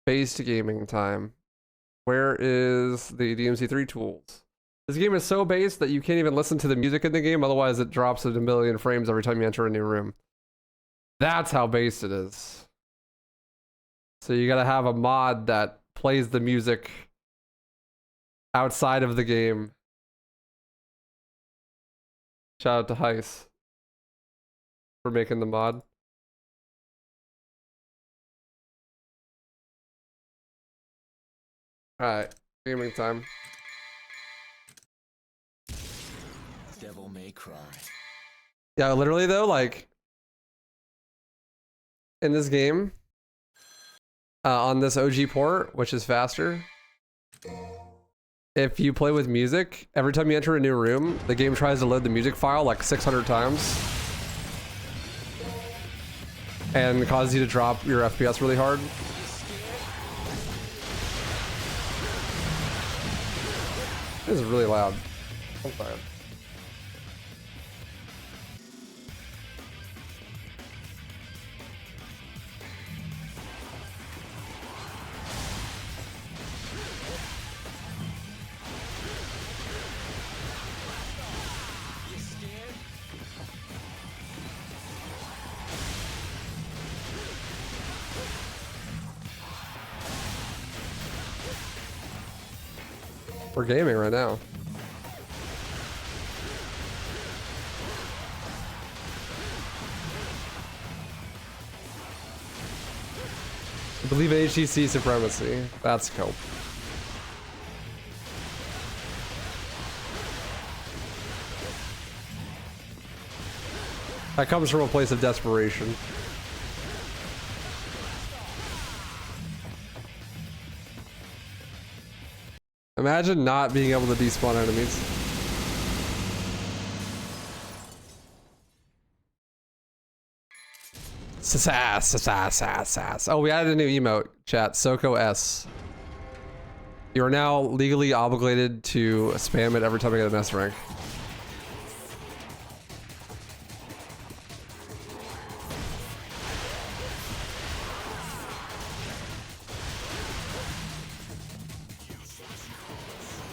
Based gaming time. Where is the DMC3 tools? This game is so based that you can't even listen to the music in the game, otherwise it drops at a million frames every time you enter a new room. That's how based it is. So you gotta have a mod that plays the music outside of the game. Shout out to Heis for making the mod. Alright, gaming time. Devil May Cry. Yeah, literally though, like in this game, on this OG port, which is faster, if you play with music, every time you enter a new room, the game tries to load the music file like 600 times and causes you to drop your FPS really hard. This is really loud. I'm sorry. We're gaming right now. I believe in HTC supremacy. That's cope. That comes from a place of desperation. Imagine not being able to despawn enemies. Sass. Oh, we added a new emote, chat. Soko S. You are now legally obligated to spam it every time I get an S rank.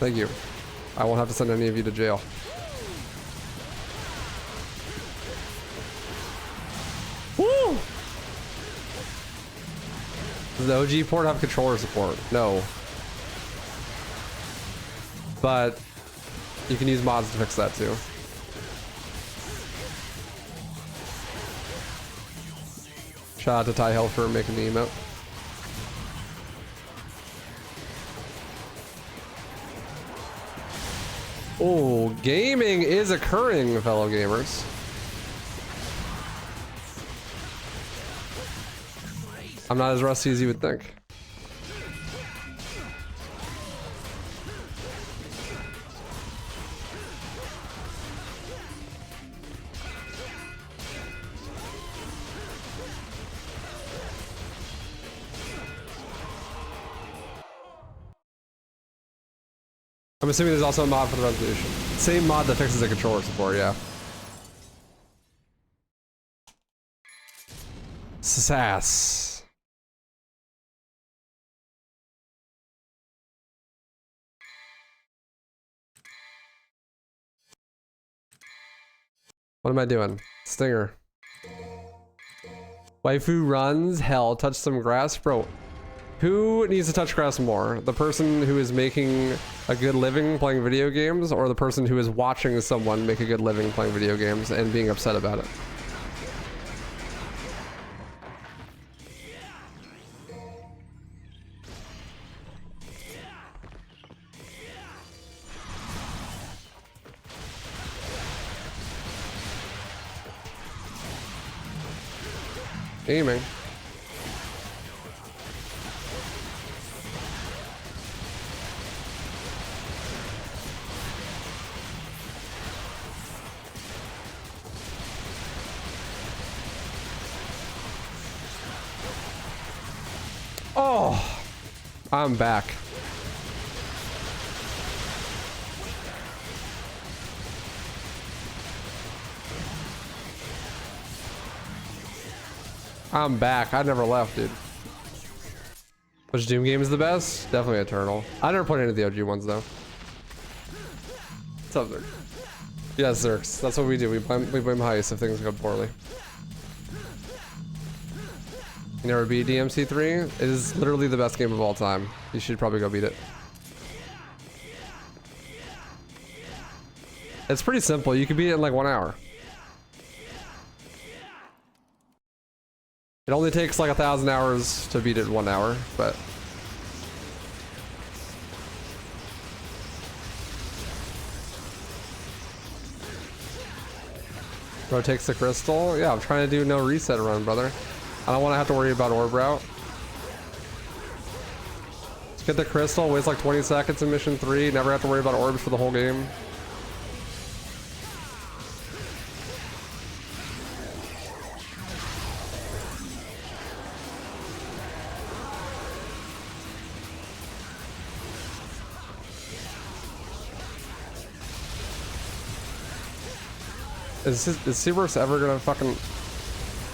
Thank you. I won't have to send any of you to jail. Woo! Does the OG port have controller support? No. But you can use mods to fix that too. Shout out to Ty Hill for making the emote. Oh, gaming is occurring, fellow gamers. I'm not as rusty as you would think. I'm assuming there's also a mod for the resolution. Same mod that fixes the controller support, yeah. Sass. What am I doing? Stinger. Waifu runs. Hell, touch some grass. Bro, who needs to touch grass more? The person who is making a good living playing video games, or the person who is watching someone make a good living playing video games and being upset about it? Aiming. Oh, I'm back. I'm back. I never left, dude. Which Doom game is the best? Definitely Eternal. I never played any of the OG ones though. What's up, Zerx? Yes, Zerx. That's what we do. We blame Heist if things go poorly. You never beat DMC3? It is literally the best game of all time. You should probably go beat it. It's pretty simple. You can beat it in like 1 hour. It only takes like 1,000 hours to beat it in 1 hour, but bro takes the crystal. Yeah, I'm trying to do no reset run, brother. I don't want to have to worry about orb route. Let's get the crystal. Waits like 20 seconds in mission 3. Never have to worry about orbs for the whole game. Is Seaverse ever gonna fucking...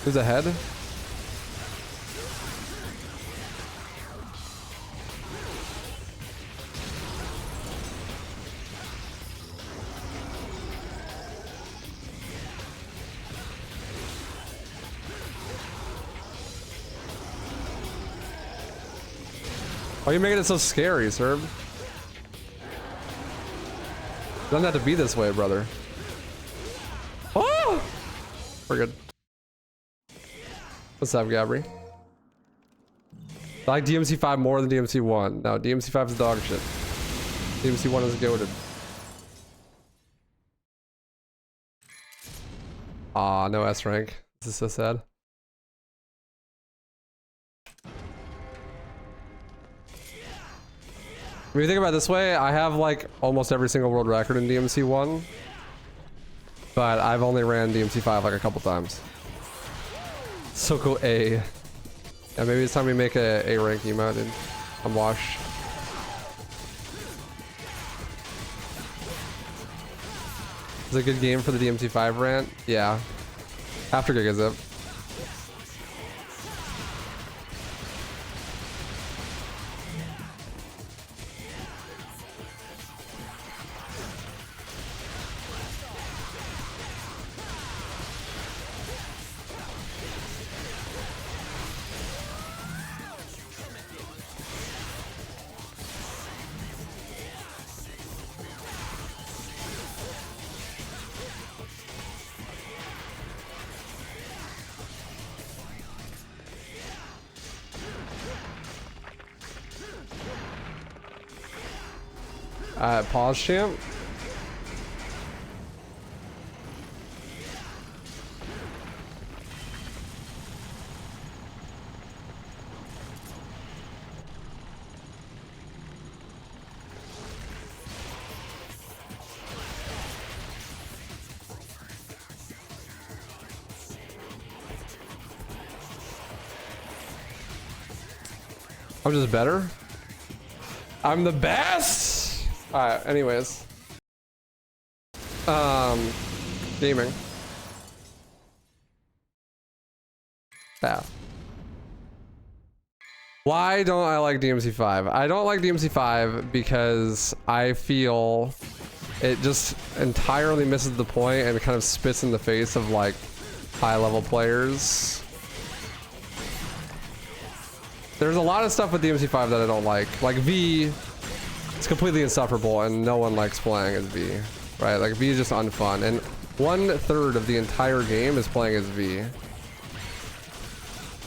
Who's ahead? Why are you making it so scary, Serb? Doesn't have to be this way, brother. Oh! We're good. What's up, Gabri? I like DMC5 more than DMC1. No, DMC5 is dog shit. DMC1 is goated. Aw, no S rank. This is so sad. When you think about it this way, I have like almost every single world record in DMC1. But I've only ran DMC5 like a couple times. So cool. A. Yeah, maybe it's time we make a rank emote, dude. I'm washed. Is it a good game for the DMC5 rant? Yeah. After Giga Zip. Pause champ. I'm just better. I'm the best. Alright, anyways. Gaming. Yeah. Why don't I like DMC5? I don't like DMC5 because I feel it just entirely misses the point and kind of spits in the face of like high-level players. There's a lot of stuff with DMC5 that I don't like. Like V, it's completely insufferable and no one likes playing as V, right? Like V is just unfun, and 1/3 of the entire game is playing as V.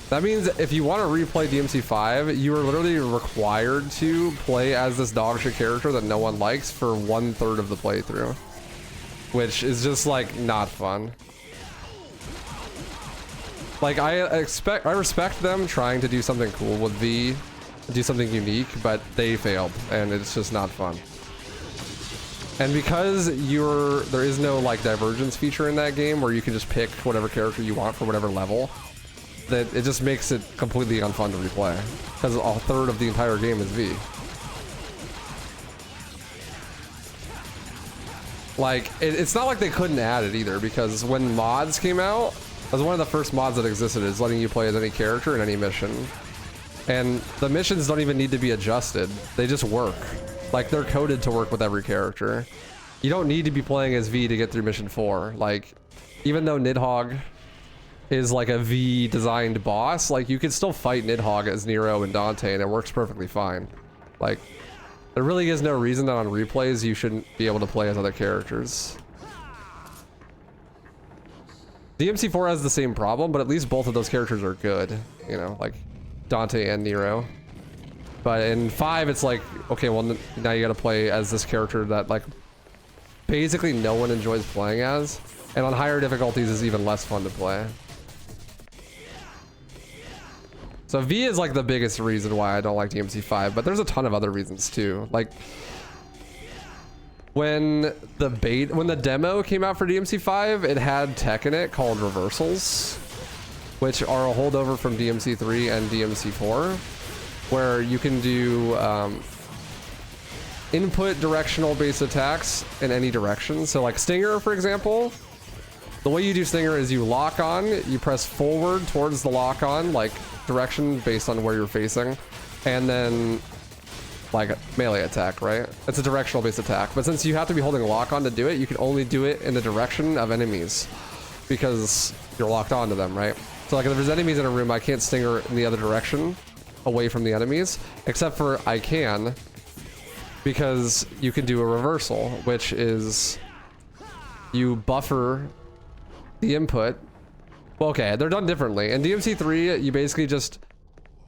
That means if you want to replay DMC5, you are literally required to play as this dogshit character that no one likes for 1/3 of the playthrough, which is just like not fun. Like I respect them trying to do something cool with V, do something unique, but they failed and it's just not fun. And because there is no like divergence feature in that game where you can just pick whatever character you want for whatever level, that it just makes it completely unfun to replay because 1/3 of the entire game is V. Like it's not like they couldn't add it either, because when mods came out, that was one of the first mods that existed, is letting you play as any character in any mission. And the missions don't even need to be adjusted. They just work. Like, they're coded to work with every character. You don't need to be playing as V to get through mission 4. Like, even though Nidhogg is like a V designed boss, like you can still fight Nidhogg as Nero and Dante and it works perfectly fine. Like, there really is no reason that on replays you shouldn't be able to play as other characters. DMC4 has the same problem, but at least both of those characters are good, you know, like Dante and Nero. But in 5, it's like, okay, well, now you gotta play as this character that, like, basically no one enjoys playing as. And on higher difficulties is even less fun to play. So V is like the biggest reason why I don't like DMC5, but there's a ton of other reasons too. Like, when the demo came out for DMC5, it had tech in it called reversals, which are a holdover from DMC3 and DMC4, where you can do input directional based attacks in any direction. So like Stinger, for example, the way you do Stinger is you lock on, you press forward towards the lock on, like direction based on where you're facing, and then like a melee attack, right? It's a directional based attack, but since you have to be holding lock on to do it, you can only do it in the direction of enemies because you're locked onto them, right? So like if there's enemies in a room, I can't Stinger in the other direction away from the enemies, except for I can, because you can do a reversal, which is you buffer the input. Well, okay, they're done differently. In DMC3, you basically just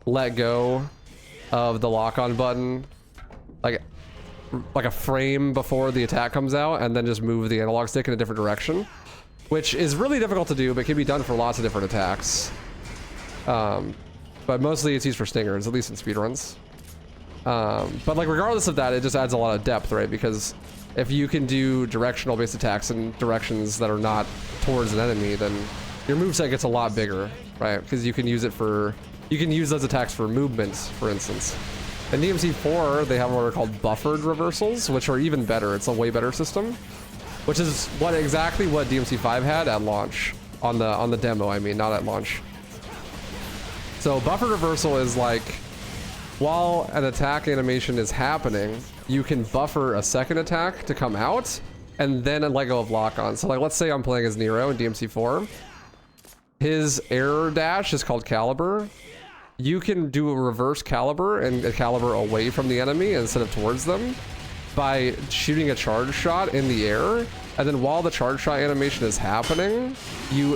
let go of the lock-on button like a frame before the attack comes out, and then just move the analog stick in a different direction, which is really difficult to do, but can be done for lots of different attacks. But mostly it's used for stingers, at least in speedruns. But like regardless of that, it just adds a lot of depth, right? Because if you can do directional based attacks in directions that are not towards an enemy, then your moveset gets a lot bigger, right? Because you can use those attacks for movements, for instance. In DMC4, they have what are called buffered reversals, which are even better. It's a way better system, which is exactly what DMC5 had at launch, on the demo, I mean, not at launch. So buffered reversal is like, while an attack animation is happening, you can buffer a second attack to come out, and then let go of lock on. So like, let's say I'm playing as Nero in DMC4. His air dash is called Caliber. You can do a reverse Caliber and a Caliber away from the enemy instead of towards them by shooting a charge shot in the air. And then while the charge shot animation is happening, you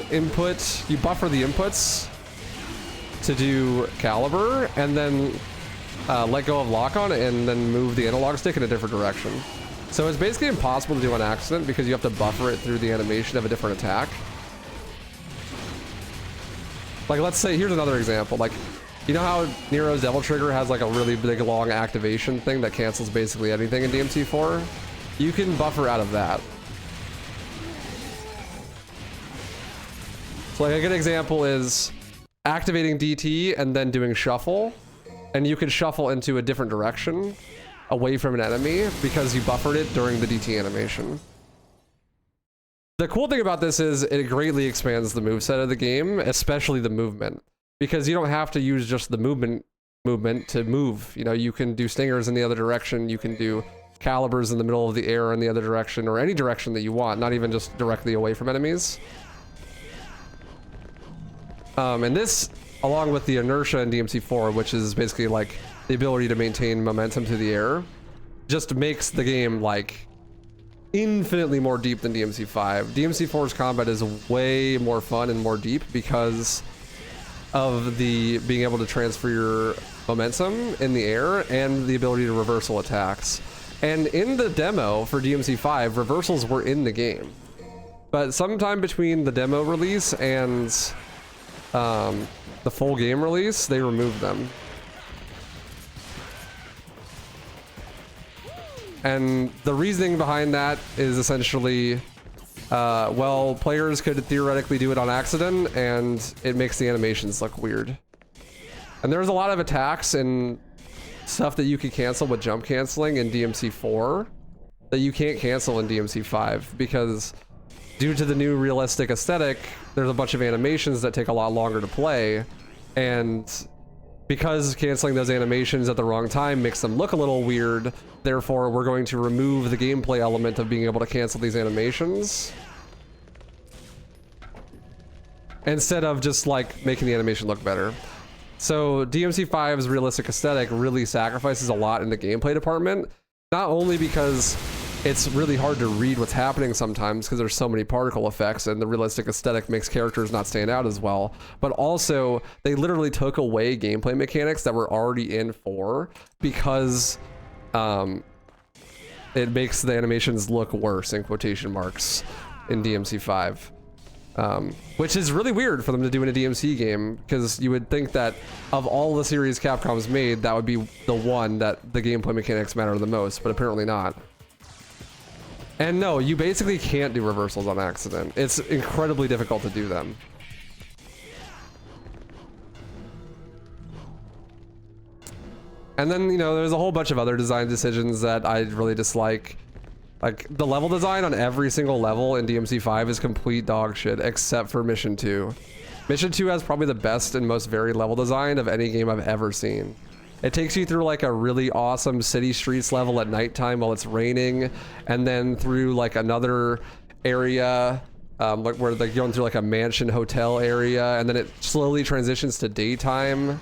buffer the inputs to do Caliber, and then let go of lock on and then move the analog stick in a different direction. So it's basically impossible to do on accident because you have to buffer it through the animation of a different attack. Like, let's say, here's another example. Like, you know how Nero's Devil Trigger has like a really big long activation thing that cancels basically anything in DMC4? You can buffer out of that. So like a good example is activating DT and then doing shuffle, and you can shuffle into a different direction away from an enemy because you buffered it during the DT animation. The cool thing about this is it greatly expands the moveset of the game, especially the movement, because you don't have to use just the movement to move. You know, you can do stingers in the other direction, you can do calibers in the middle of the air in the other direction, or any direction that you want, not even just directly away from enemies. And this, along with the inertia in DMC4, which is basically like the ability to maintain momentum through the air, just makes the game like infinitely more deep than DMC5. DMC4's combat is way more fun and more deep because of the being able to transfer your momentum in the air and the ability to reversal attacks. And in the demo for DMC5, reversals were in the game. But sometime between the demo release and the full game release, they removed them. And the reasoning behind that is essentially, well, players could theoretically do it on accident, and it makes the animations look weird. And there's a lot of attacks and stuff that you could cancel with jump canceling in DMC4 that you can't cancel in DMC5 because due to the new realistic aesthetic, there's a bunch of animations that take a lot longer to play, and because canceling those animations at the wrong time makes them look a little weird, therefore we're going to remove the gameplay element of being able to cancel these animations. Instead of just like making the animation look better. So DMC5's realistic aesthetic really sacrifices a lot in the gameplay department, not only because it's really hard to read what's happening sometimes because there's so many particle effects and the realistic aesthetic makes characters not stand out as well, but also they literally took away gameplay mechanics that were already in 4 because it makes the animations look worse in quotation marks in DMC5. Which is really weird for them to do in a DMC game, because you would think that of all the series Capcom's made, that would be the one that the gameplay mechanics matter the most, but apparently not. And no, you basically can't do reversals on accident. It's incredibly difficult to do them. And then, you know, there's a whole bunch of other design decisions that I really dislike. Like, the level design on every single level in DMC5 is complete dog shit, except for Mission 2. Mission 2 has probably the best and most varied level design of any game I've ever seen. It takes you through like a really awesome city streets level at nighttime while it's raining, and then through like another area like where they're going through like a mansion hotel area, and then it slowly transitions to daytime,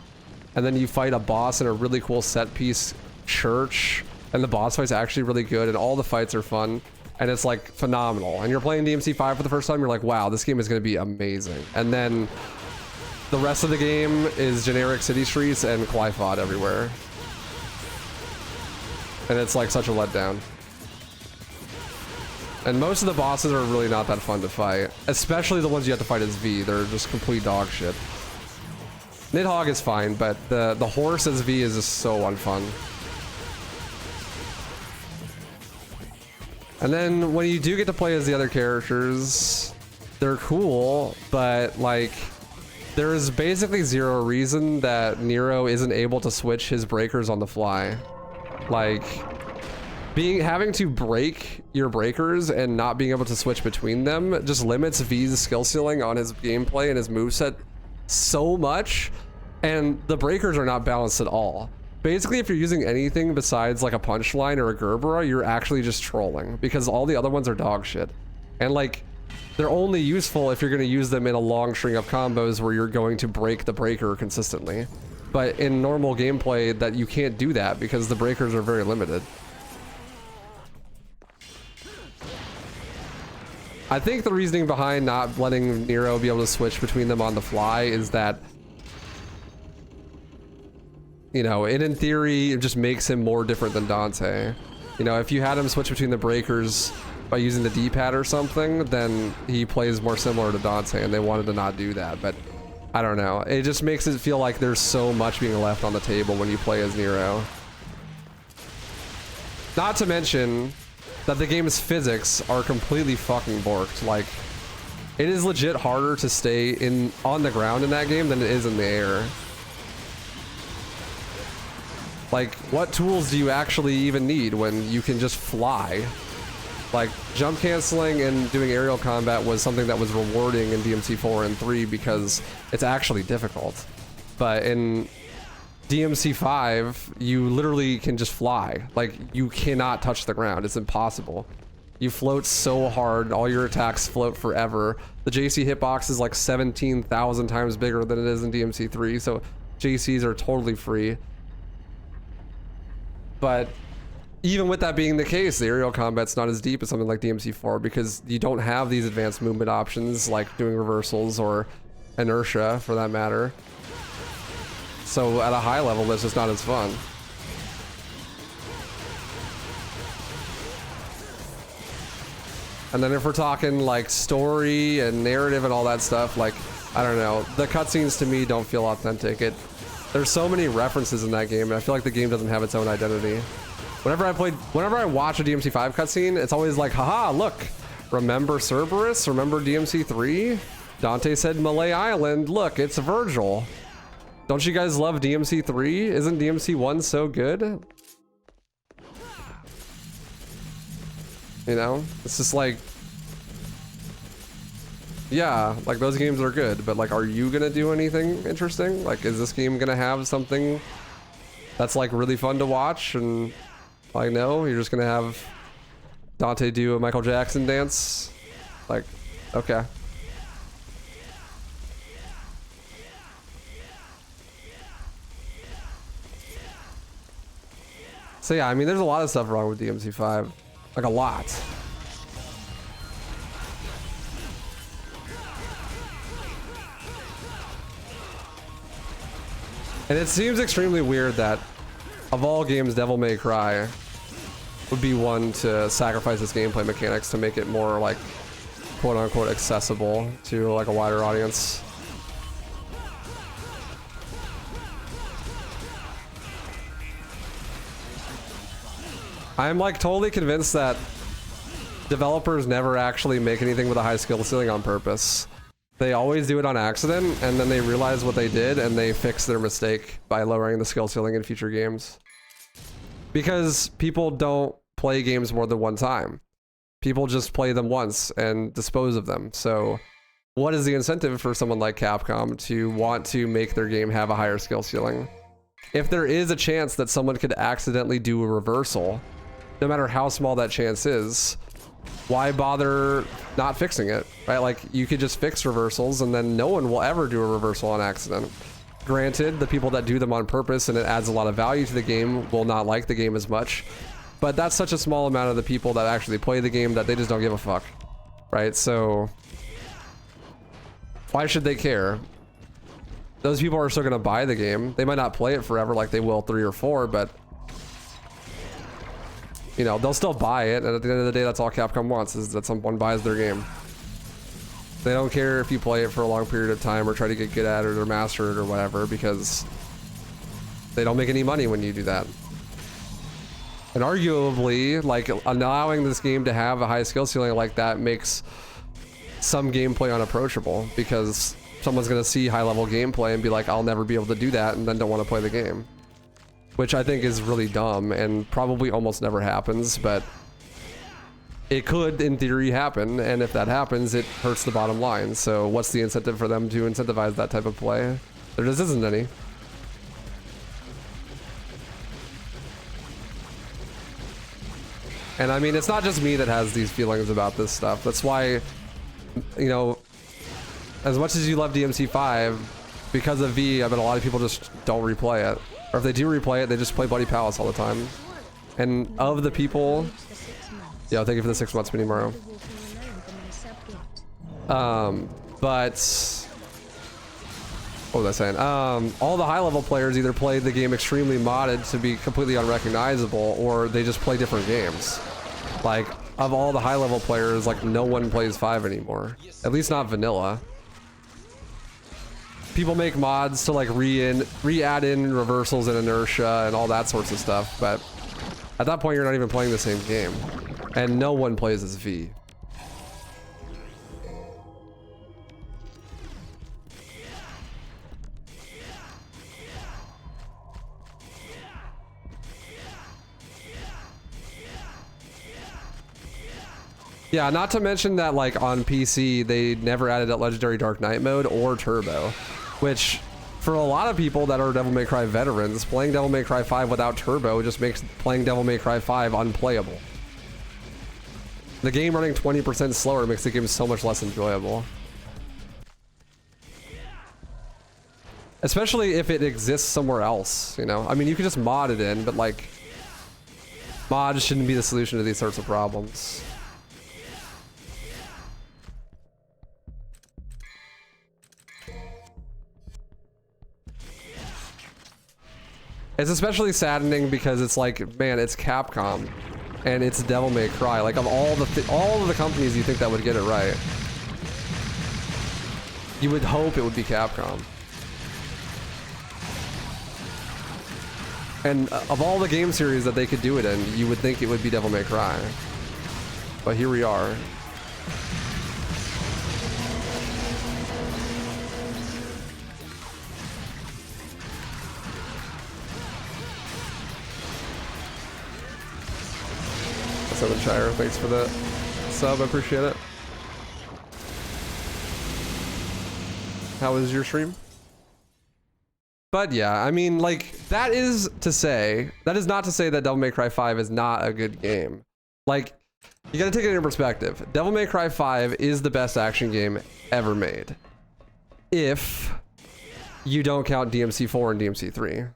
and then you fight a boss in a really cool set piece church, and the boss fight's actually really good, and all the fights are fun, and it's like phenomenal. And you're playing DMC5 for the first time, you're like, wow, this game is going to be amazing. And then the rest of the game is generic city streets and Qliphoth everywhere. And it's like such a letdown. And most of the bosses are really not that fun to fight, especially the ones you have to fight as V. They're just complete dog shit. Nidhogg is fine, but the horse as V is just so unfun. And then when you do get to play as the other characters, they're cool, but like, there is basically zero reason that Nero isn't able to switch his breakers on the fly. Like, having to break your breakers and not being able to switch between them just limits V's skill ceiling on his gameplay and his moveset so much, and the breakers are not balanced at all. Basically, if you're using anything besides like a punchline or a Gerbera, you're actually just trolling, because all the other ones are dog shit. And like, they're only useful if you're going to use them in a long string of combos where you're going to break the breaker consistently. But in normal gameplay, that you can't do that because the breakers are very limited. I think the reasoning behind not letting Nero be able to switch between them on the fly is that, you know, in theory, it just makes him more different than Dante. You know, if you had him switch between the breakers by using the D-pad or something, then he plays more similar to Dante, and they wanted to not do that. But I don't know. It just makes it feel like there's so much being left on the table when you play as Nero. Not to mention that the game's physics are completely fucking borked. Like, it is legit harder to stay on the ground in that game than it is in the air. Like, what tools do you actually even need when you can just fly? Like, jump canceling and doing aerial combat was something that was rewarding in DMC 4 and 3 because it's actually difficult. But in DMC 5, you literally can just fly. Like, you cannot touch the ground. It's impossible. You float so hard, all your attacks float forever. The JC hitbox is like 17,000 times bigger than it is in DMC 3, so JCs are totally free. But even with that being the case, the aerial combat's not as deep as something like DMC4 because you don't have these advanced movement options like doing reversals or inertia for that matter. So at a high level, it's just not as fun. And then if we're talking like story and narrative and all that stuff, like, I don't know, the cutscenes to me don't feel authentic. There's so many references in that game, and I feel like the game doesn't have its own identity. Whenever I watch a DMC5 cutscene, it's always like, haha, look, remember Cerberus? Remember DMC3? Dante said Malay Island, look, it's Virgil. Don't you guys love DMC3? Isn't DMC1 so good? You know, it's just like, Yeah, like those games are good, but like, are you gonna do anything interesting? Like, is this game gonna have something that's like really fun to watch? And like, no, you're just gonna have Dante do a Michael Jackson dance? Like, okay. So yeah, I mean, there's a lot of stuff wrong with DMC5. Like, a lot. And it seems extremely weird that, of all games, Devil May Cry would be one to sacrifice its gameplay mechanics to make it more, like, quote-unquote accessible to, like, a wider audience. I'm, like, totally convinced that developers never actually make anything with a high skill ceiling on purpose. They always do it on accident, and then they realize what they did, and they fix their mistake by lowering the skill ceiling in future games. Because people don't play games more than one time. People just play them once and dispose of them. So what is the incentive for someone like Capcom to want to make their game have a higher skill ceiling? If there is a chance that someone could accidentally do a reversal, no matter how small that chance is, why bother not fixing it, right? Like, you could just fix reversals and then no one will ever do a reversal on accident. Granted, the people that do them on purpose and it adds a lot of value to the game will not like the game as much, but that's such a small amount of the people that actually play the game that they just don't give a fuck, right? So why should they care? Those people are still gonna buy the game. They might not play it forever like they will 3 or 4, but you know, they'll still buy it, and at the end of the day, that's all Capcom wants, is that someone buys their game. They don't care if you play it for a long period of time or try to get good at it or master it or whatever, because they don't make any money when you do that. And arguably, like, allowing this game to have a high skill ceiling like that makes some gameplay unapproachable, because someone's gonna see high-level gameplay and be like, I'll never be able to do that, and then don't want to play the game. Which I think is really dumb and probably almost never happens, but it could, in theory, happen, and if that happens, it hurts the bottom line. So what's the incentive for them to incentivize that type of play? There just isn't any. And I mean, it's not just me that has these feelings about this stuff. That's why, you know, as much as you love DMC5, because of V, I bet a lot of people just don't replay it. Or if they do replay it, they just play Bloody Palace all the time. And of the people... Yeah, thank you for the 6 months, Mini Mario. But... What was I saying? All the high-level players either play the game extremely modded to be completely unrecognizable, or they just play different games. Like, of all the high-level players, like, no one plays 5 anymore. At least not vanilla. People make mods to like re-add in reversals and inertia and all that sorts of stuff, but at that point you're not even playing the same game, and no one plays as V. Yeah, not to mention that like on PC they never added a Legendary Dark Knight mode or Turbo, which for a lot of people that are Devil May Cry veterans, playing Devil May Cry 5 without Turbo just makes playing Devil May Cry 5 unplayable. The game running 20% slower makes the game so much less enjoyable. Especially if it exists somewhere else, you know? I mean, you could just mod it in, but like, mods shouldn't be the solution to these sorts of problems. It's especially saddening because it's like, man, it's Capcom, and it's Devil May Cry. Like, of all of the companies you think that would get it right, you would hope it would be Capcom. And of all the game series that they could do it in, you would think it would be Devil May Cry. But here we are. Shire, thanks for the sub, I appreciate it. How was your stream? But yeah, I mean, like, that is not to say that Devil May Cry 5 is not a good game. Like, you gotta take it into perspective. Devil May Cry 5 is the best action game ever made. If you don't count DMC4 and DMC3.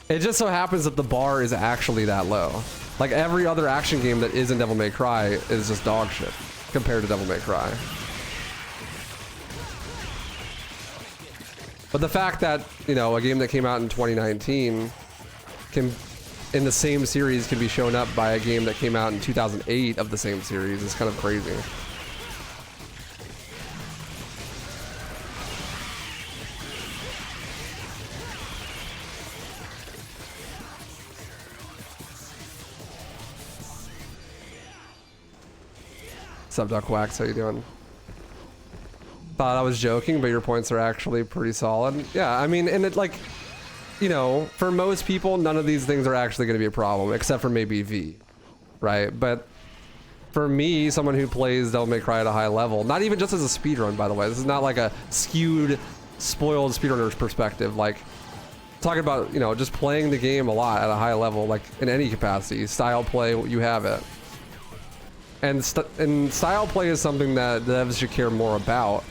It just so happens that the bar is actually that low. Like, every other action game that isn't Devil May Cry is just dog shit compared to Devil May Cry. But the fact that, you know, a game that came out in 2019 can, in the same series, can be shown up by a game that came out in 2008 of the same series is kind of crazy. What's up, Duck Wax? How you doing? Thought I was joking, but your points are actually pretty solid. Yeah, I mean, and it, like, you know, for most people, none of these things are actually going to be a problem, except for maybe V, right? But for me, someone who plays Devil May Cry at a high level, not even just as a speedrun, by the way, this is not like a skewed, spoiled speedrunner's perspective, like, talking about, you know, just playing the game a lot at a high level, like, in any capacity, style play, you have it. And style play is something that devs should care more about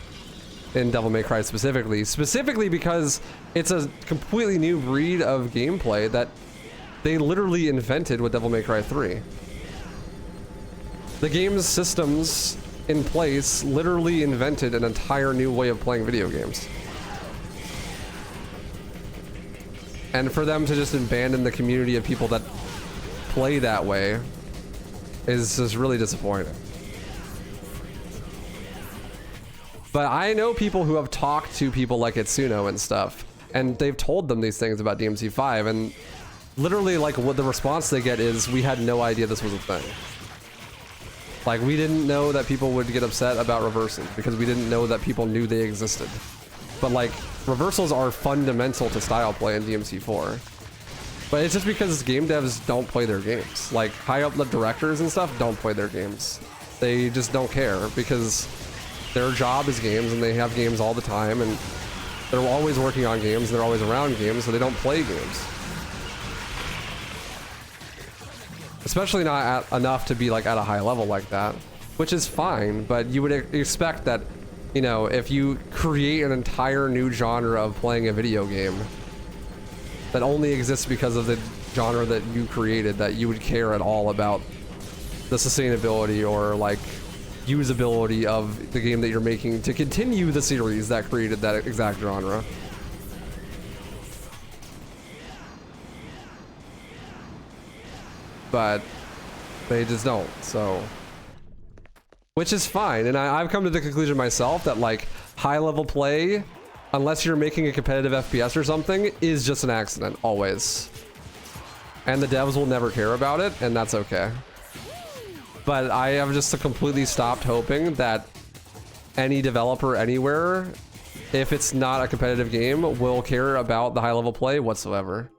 in Devil May Cry specifically because it's a completely new breed of gameplay that they literally invented with Devil May Cry 3. The game's systems in place literally invented an entire new way of playing video games. And for them to just abandon the community of people that play that way is just really disappointing. But I know people who have talked to people like Itsuno and stuff, and they've told them these things about DMC5, and literally, like, what the response they get is, we had no idea this was a thing. Like, we didn't know that people would get upset about reversals, because we didn't know that people knew they existed. But, like, reversals are fundamental to style play in DMC4. But it's just because game devs don't play their games. Like, high up the directors and stuff don't play their games. They just don't care, because their job is games, and they have games all the time, and they're always working on games, and they're always around games, so they don't play games. Especially not enough to be, like, at a high level like that, which is fine, but you would expect that, you know, if you create an entire new genre of playing a video game that only exists because of the genre that you created, that you would care at all about the sustainability or, like, usability of the game that you're making to continue the series that created that exact genre. But they just don't, so. Which is fine, and I've come to the conclusion myself that, like, high-level play, unless you're making a competitive FPS or something, is just an accident, always. And the devs will never care about it, and that's okay. But I have just completely stopped hoping that any developer anywhere, if it's not a competitive game, will care about the high-level play whatsoever.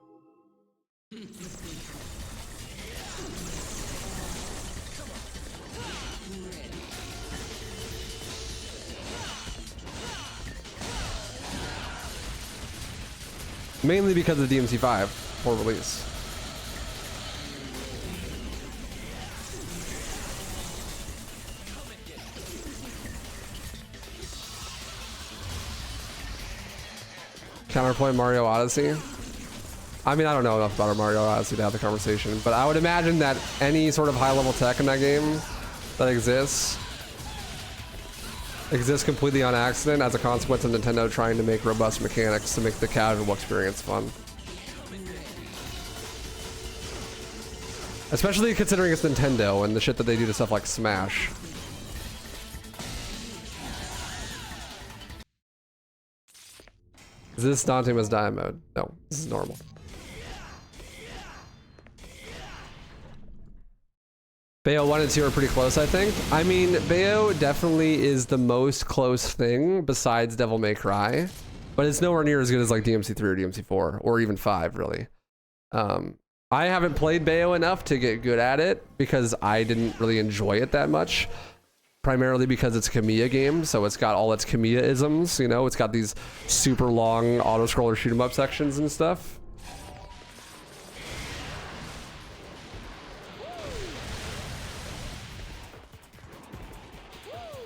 Mainly because of DMC5 for release. Counterpoint Mario Odyssey. I mean, I don't know enough about Mario Odyssey to have the conversation, but I would imagine that any sort of high-level tech in that game that exists completely on accident as a consequence of Nintendo trying to make robust mechanics to make the casual experience fun. Especially considering it's Nintendo and the shit that they do to stuff like Smash. Is this Dante Must Die mode? No, this is normal. Bayo 1 and 2 are pretty close, I think. I mean, Bayo definitely is the most close thing besides Devil May Cry, but it's nowhere near as good as like DMC3 or DMC4 or even 5, really. I haven't played Bayo enough to get good at it because I didn't really enjoy it that much. primarily because it's a Kamiya game, so it's got all its Kamiya-isms, you know? It's got these super long auto-scroller shoot-'em-up sections and stuff.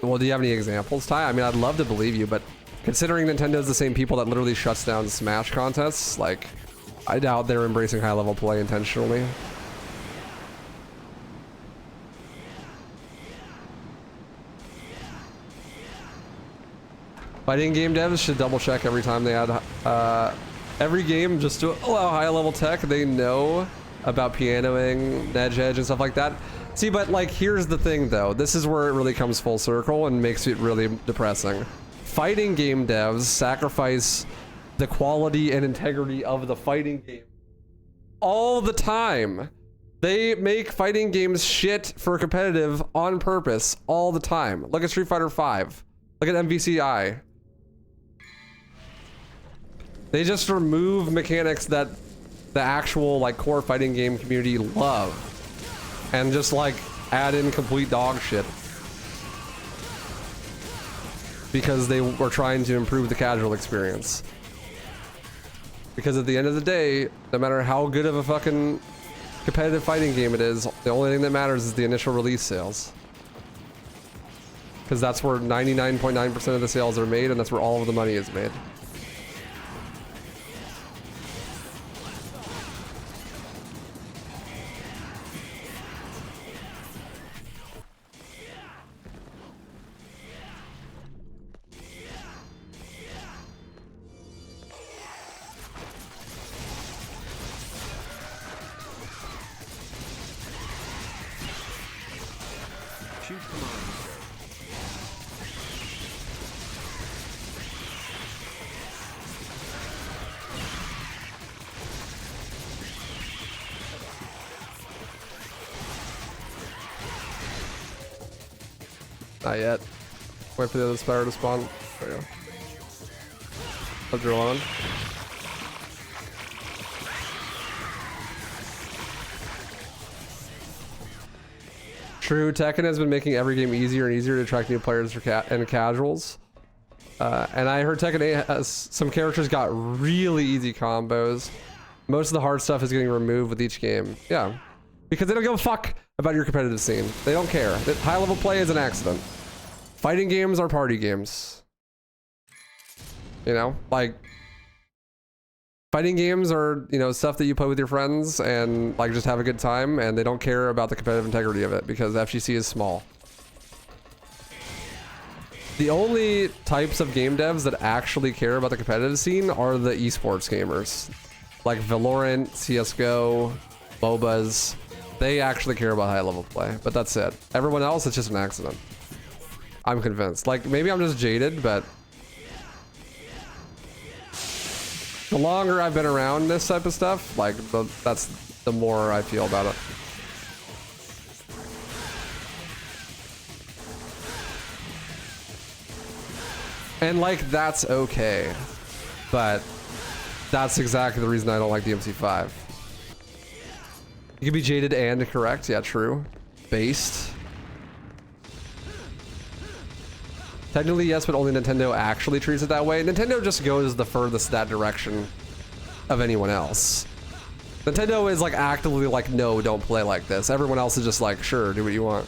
Well, do you have any examples, Ty? I mean, I'd love to believe you, but considering Nintendo's the same people that literally shuts down Smash contests, like, I doubt they're embracing high-level play intentionally. Fighting game devs should double check every time they add every game just to allow high level tech. They know about pianoing, edge and stuff like that. See, but like, here's the thing though. This is where it really comes full circle and makes it really depressing. Fighting game devs sacrifice the quality and integrity of the fighting game all the time. They make fighting games shit for competitive on purpose all the time. Look at Street Fighter V. Look at MVCI. They just remove mechanics that the actual like core fighting game community love and just like add in complete dog shit because they were trying to improve the casual experience. Because at the end of the day, no matter how good of a fucking competitive fighting game it is, the only thing that matters is the initial release sales. Because that's where 99.9% of the sales are made, and that's where all of the money is made. Shoot command. Not yet. Wait for the other Spire to spawn. There you go. I'll drill on. True, Tekken has been making every game easier and easier to attract new players for and casuals. And I heard Tekken 8 has some characters got really easy combos. Most of the hard stuff is getting removed with each game. Yeah, because they don't give a fuck about your competitive scene. They don't care. High level play is an accident. Fighting games are party games. You know, like fighting games are, you know, stuff that you play with your friends and like just have a good time, and they don't care about the competitive integrity of it because FGC is small. The only types of game devs that actually care about the competitive scene are the esports gamers. Like Valorant, CSGO, MOBAs. They actually care about high level play, but that's it. Everyone else, it's just an accident. I'm convinced. Like, maybe I'm just jaded, but the longer I've been around this type of stuff, like, that's the more I feel about it. And like, that's okay, but that's exactly the reason I don't like DMC5. You can be jaded and correct, yeah, true. Based. Technically, yes, but only Nintendo actually treats it that way. Nintendo just goes the furthest that direction of anyone else. Nintendo is like actively like, no, don't play like this. Everyone else is just like, sure, do what you want.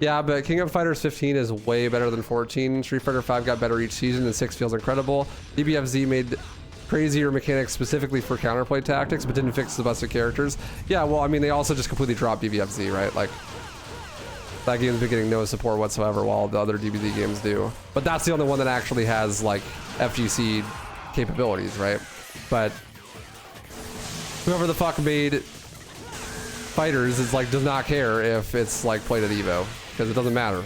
Yeah, but King of Fighters 15 is way better than 14. Street Fighter 5 got better each season, and 6 feels incredible. DBFZ made crazier mechanics specifically for counterplay tactics, but didn't fix the busted characters. Yeah, well, I mean, they also just completely dropped DBFZ, right? Like, that game's been getting no support whatsoever, while the other DBZ games do. But that's the only one that actually has, like, FGC capabilities, right? But whoever the fuck made Fighters is, like, does not care if it's, like, played at EVO, because it doesn't matter.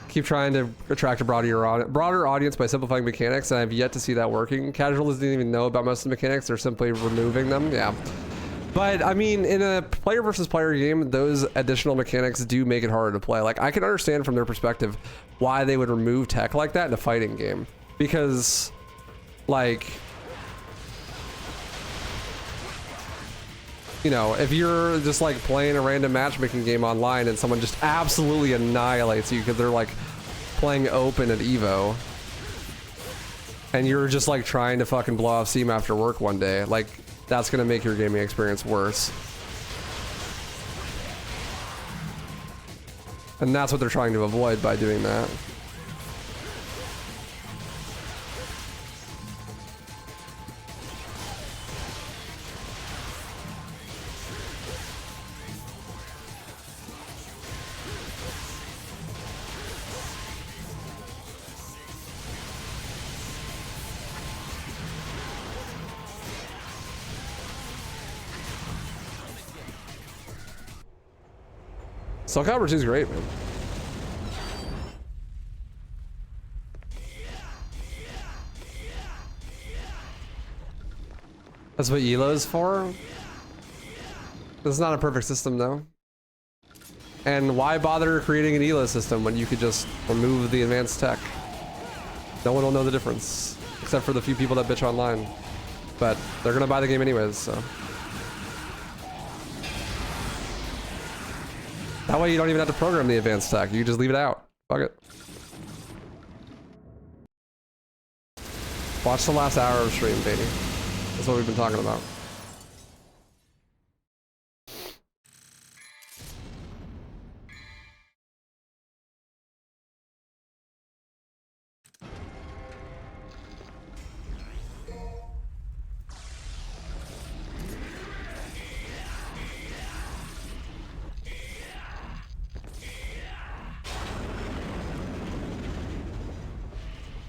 Keep trying to attract a broader audience by simplifying mechanics, and I've yet to see that working. Casuals didn't even know about most of the mechanics, they're simply removing them. Yeah. But I mean, in a player versus player game, those additional mechanics do make it harder to play. Like, I can understand from their perspective why they would remove tech like that in a fighting game. Because, like, you know, if you're just like playing a random matchmaking game online and someone just absolutely annihilates you because they're like playing open at Evo, and you're just like trying to fucking blow off steam after work one day, like, that's gonna make your gaming experience worse. And that's what they're trying to avoid by doing that. Soul Calibur 2 is great, man. That's what ELO is for? This is not a perfect system, though. And why bother creating an ELO system when you could just remove the advanced tech? No one will know the difference, except for the few people that bitch online. But they're gonna buy the game anyways, so. That way you don't even have to program the advanced tech. You just leave it out. Fuck it. Watch the last hour of stream, baby. That's what we've been talking about.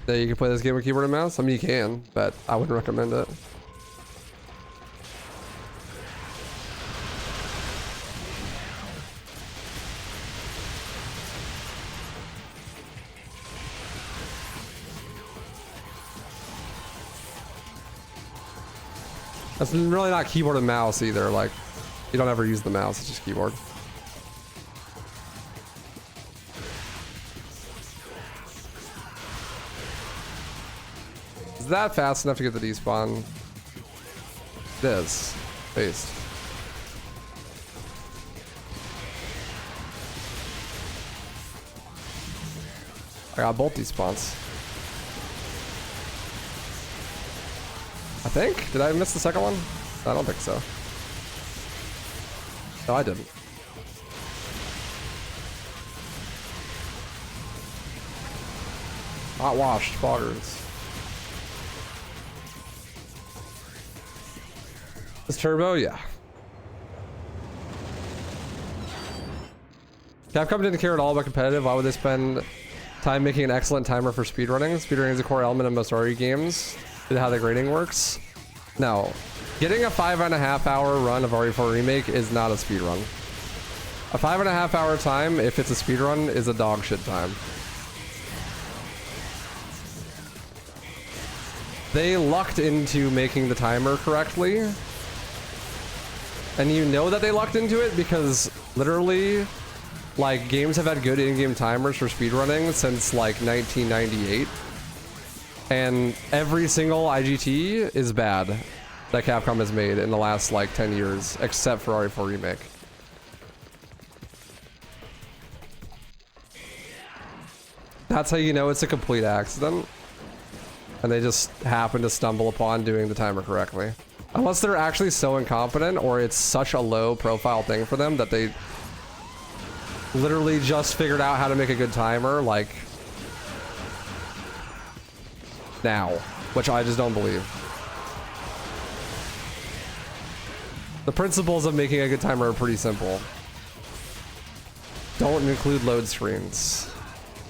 Yeah, you can play this game with keyboard and mouse? I mean, you can, but I wouldn't recommend it. That's really not keyboard and mouse either. Like, you don't ever use the mouse, it's just keyboard. Is that fast enough to get the despawn? It is. Based. I got both despawns. I think? Did I miss the second one? I don't think so. No, I didn't. Hot washed foggers. This turbo, yeah. Capcom didn't care at all about competitive. Why would they spend time making an excellent timer for speedrunning? Speedrunning is a core element of most RE games. Is how the grading works. No, getting a 5.5 hour run of RE4 Remake is not a speedrun. A 5.5 hour time, if it's a speedrun, is a dog shit time. They lucked into making the timer correctly. And you know that they lucked into it because literally, like, games have had good in-game timers for speedrunning since like 1998. And every single IGT is bad that Capcom has made in the last like 10 years, except for RE4 Remake. That's how you know it's a complete accident. And they just happen to stumble upon doing the timer correctly. Unless they're actually so incompetent, or it's such a low profile thing for them that they literally just figured out how to make a good timer, like, now, which I just don't believe. The principles of making a good timer are pretty simple. Don't include load screens.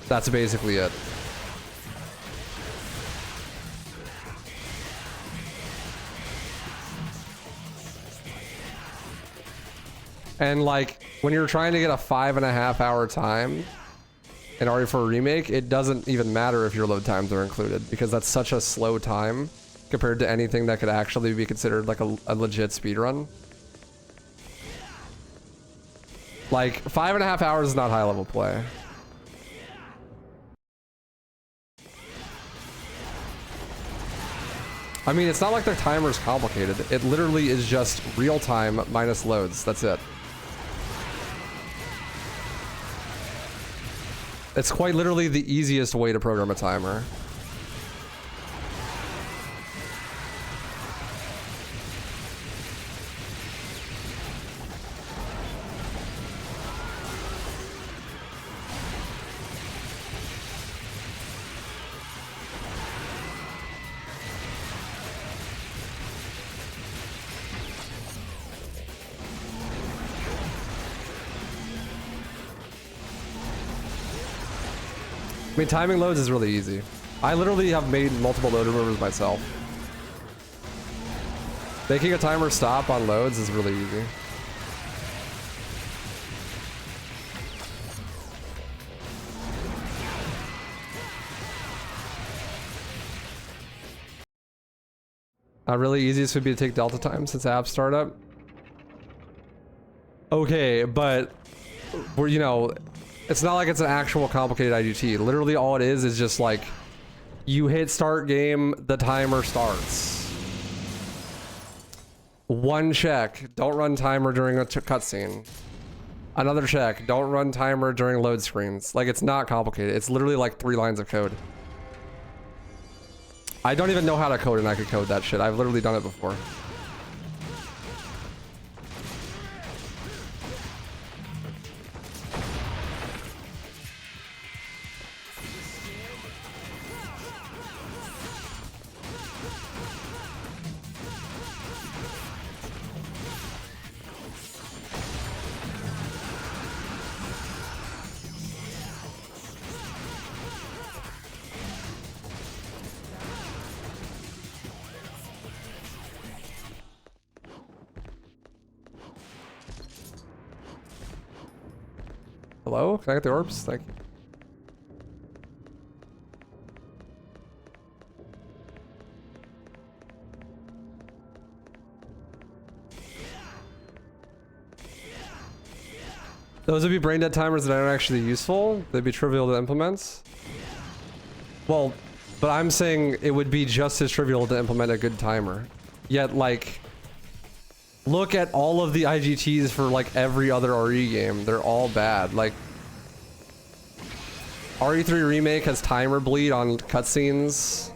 That's basically it. And like, when you're trying to get a 5.5 hour time in RE4 Remake, it doesn't even matter if your load times are included, because that's such a slow time compared to anything that could actually be considered like a legit speedrun. Like 5.5 hours is not high level play. I mean, it's not like their timer's complicated. It literally is just real time minus loads. That's it. It's quite literally the easiest way to program a timer. I mean, timing loads is really easy. I literally have made multiple load removers myself. Making a timer stop on loads is really easy. Really easiest would be to take delta time since app startup. Okay, but we're, you know, it's not like it's an actual complicated IGT. Literally all it is just like, you hit start game, the timer starts. One check, don't run timer during a cutscene. Another check, don't run timer during load screens. Like, it's not complicated. It's literally like 3 lines of code. I don't even know how to code and I could code that shit. I've literally done it before. Hello? Can I get the orbs? Thank you. Those would be brain dead timers that aren't actually useful. They'd be trivial to implement. Well, but I'm saying it would be just as trivial to implement a good timer. Yet, like, look at all of the IGTs for like every other RE game. They're all bad. Like, RE3 Remake has timer bleed on cutscenes.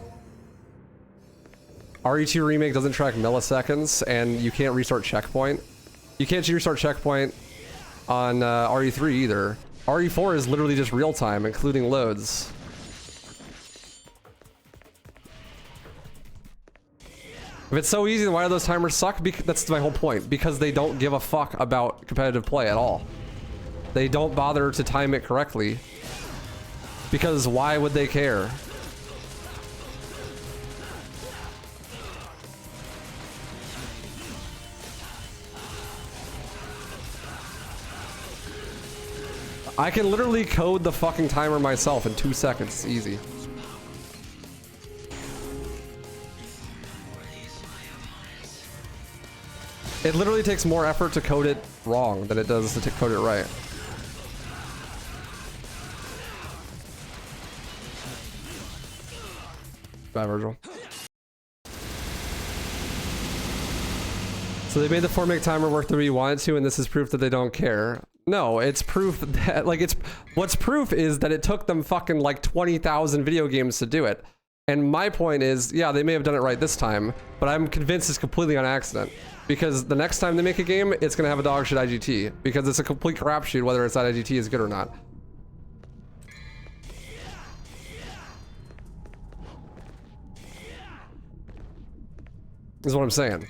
RE2 Remake doesn't track milliseconds, and you can't restart checkpoint. You can't restart checkpoint on RE3 either. RE4 is literally just real time, including loads. If it's so easy, then why do those timers suck? That's my whole point. Because they don't give a fuck about competitive play at all. They don't bother to time it correctly. Because why would they care? I can literally code the fucking timer myself in 2 seconds. It's easy. It literally takes more effort to code it wrong than it does to code it right. Bye, Virgil. So they made the 4-minute timer work the way you wanted to, and this is proof that they don't care. No, it's proof that, like, what's proof is that it took them fucking like 20,000 video games to do it. And my point is, yeah, they may have done it right this time, but I'm convinced it's completely on accident. Because the next time they make a game, it's gonna have a dog shit IGT. Because it's a complete crapshoot whether it's that IGT is good or not. Is what I'm saying.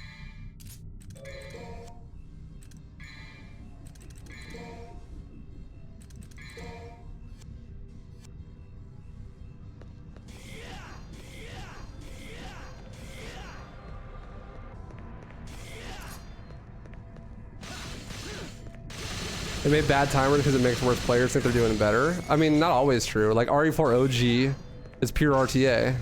They made bad timers because it makes worse players think they're doing better. I mean, not always true. Like, RE4 OG is pure RTA.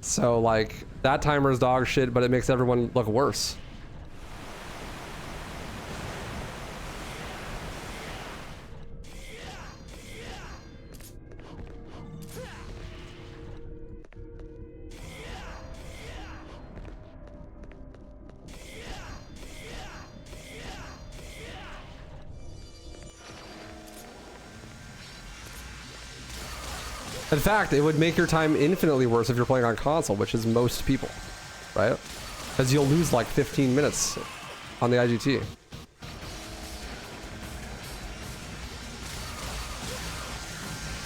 So, like, that timer is dog shit, but it makes everyone look worse. In fact, it would make your time infinitely worse if you're playing on console, which is most people, right? Because you'll lose like 15 minutes on the IGT.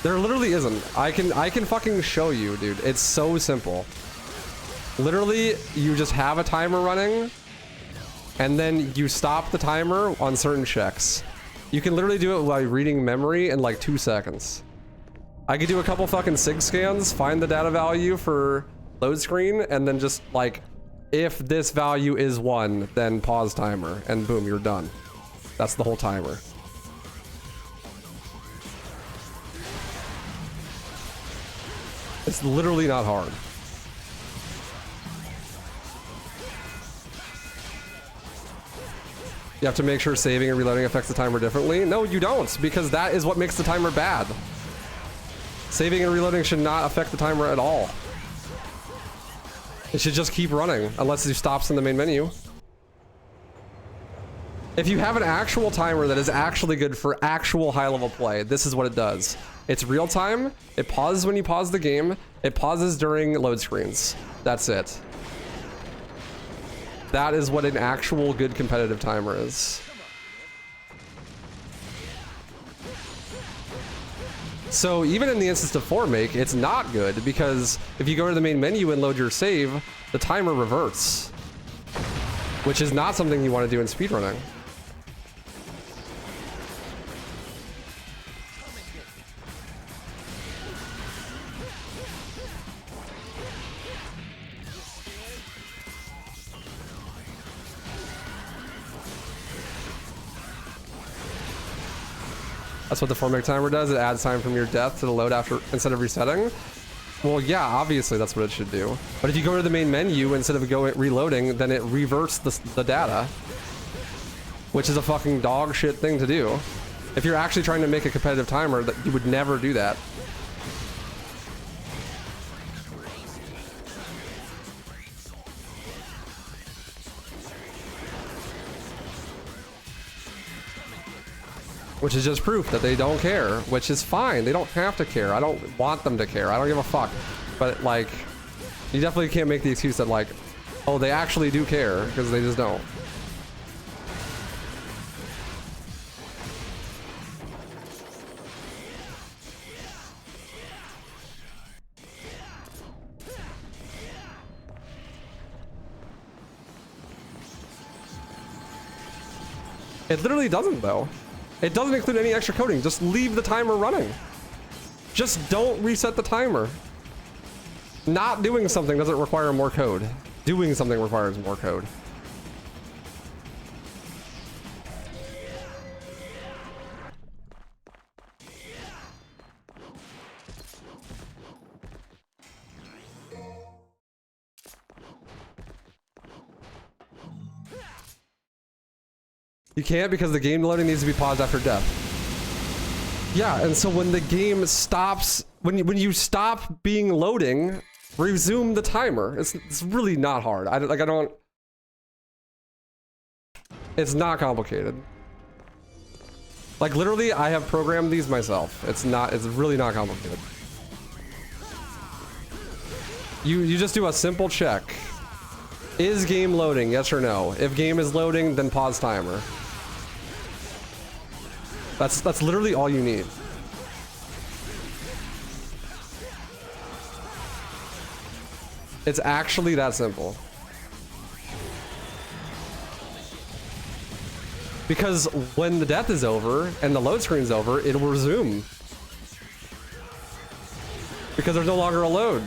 There literally isn't. I can fucking show you, dude. It's so simple. Literally, you just have a timer running, and then you stop the timer on certain checks. You can literally do it by reading memory in like 2 seconds. I could do a couple fucking SIG scans, find the data value for load screen, and then just like, if this value is 1, then pause timer, and boom, you're done. That's the whole timer. It's literally not hard. You have to make sure saving and reloading affects the timer differently. No, you don't, because that is what makes the timer bad. Saving and reloading should not affect the timer at all. It should just keep running, unless it stops in the main menu. If you have an actual timer that is actually good for actual high-level play, this is what it does. It's real time, it pauses when you pause the game, it pauses during load screens. That's it. That is what an actual good competitive timer is. So even in the instance of 4make, it's not good, because if you go to the main menu and load your save, the timer reverts, which is not something you want to do in speedrunning. That's what the 4make timer does. It adds time from your death to the load after instead of resetting. Well, yeah, obviously that's what it should do. But if you go to the main menu instead of reloading, then it reverts the data, which is a fucking dog shit thing to do. If you're actually trying to make a competitive timer, that you would never do that. Which is just proof that they don't care, which is fine. They don't have to care. I don't want them to care. I don't give a fuck. But like, you definitely can't make the excuse that like, oh, they actually do care, because they just don't. It literally doesn't though. It doesn't include any extra coding. Just leave the timer running. Just don't reset the timer. Not doing something doesn't require more code. Doing something requires more code. You can't, because the game loading needs to be paused after death. Yeah, and so when the game stops, when you stop being loading, resume the timer. It's really not hard. It's not complicated. Like literally, I have programmed these myself. It's really not complicated. You just do a simple check. Is game loading? Yes or no? If game is loading, then pause timer. That's literally all you need. It's actually that simple. Because when the death is over and the load screen's over, it will resume. Because there's no longer a load.